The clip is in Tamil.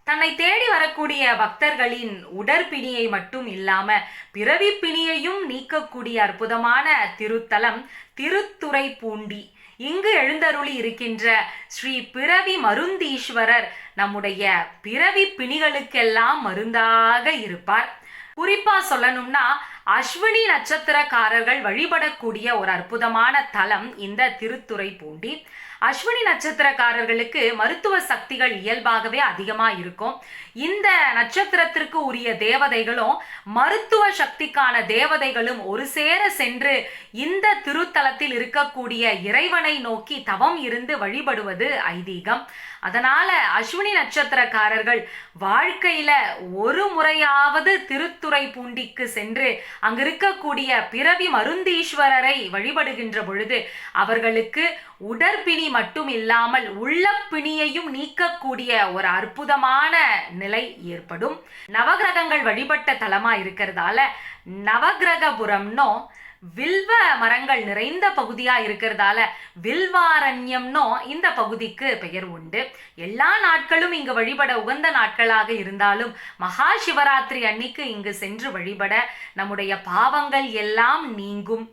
தன்னை தேடி வரக்கூடிய பக்தர்களின் உடற்பிணியை மட்டும் இல்லாம பிறவி பிணியையும் நீக்கக்கூடிய அற்புதமான திருத்தலம் திருத்துறைப்பூண்டி. இங்கு எழுந்தருளி இருக்கின்ற ஸ்ரீ பிறவி மருந்தீஸ்வரர் நம்முடைய பிறவி பிணிகளுக்கெல்லாம் மருந்தாக இருப்பார். குறிப்பா சொல்லணும்னா அஸ்வினி நட்சத்திரக்காரர்கள் வழிபடக்கூடிய ஒரு அற்புதமான தலம் இந்த திருத்துறைப்பூண்டி. அஸ்வினி நட்சத்திரக்காரர்களுக்கு மருத்துவ சக்திகள் இயல்பாகவே அதிகமாக இருக்கும். இந்த நட்சத்திரத்திற்கு உரிய தேவதைகளும் மருத்துவ சக்திக்கான தேவதைகளும் ஒரு சேர சென்று இந்த திருத்தலத்தில் இருக்கக்கூடிய இறைவனை நோக்கி தவம் இருந்து வழிபடுவது ஐதீகம். அதனால அஸ்வினி நட்சத்திரக்காரர்கள் வாழ்க்கையில ஒரு முறையாவது திருத்துறைப்பூண்டிக்கு சென்று அங்கு இருக்கக்கூடிய பிறவி மருந்தீஸ்வரரை வழிபடுகின்ற பொழுது அவர்களுக்கு உடற்பிணி மட்டும் இல்லாமல் உள்ள பிணியையும் நீக்கக்கூடிய ஒரு அற்புதமான நிலை ஏற்படும். நவகிரகங்கள் வழிபட்ட தலமா இருக்கிறதால நவகிரகபுரம்னோ வில்வ மரங்கள் நிறைந்த பகுதியா இருக்கிறதால வில்வாரண்யம்னோ இந்த பகுதிக்கு பெயர் உண்டு. எல்லா நாட்களும் இங்கு வழிபட உகந்த நாட்களாக இருந்தாலும் மகா சிவராத்திரி அன்னைக்கு இங்கு சென்று வழிபட நம்முடைய பாவங்கள் எல்லாம் நீங்கும்.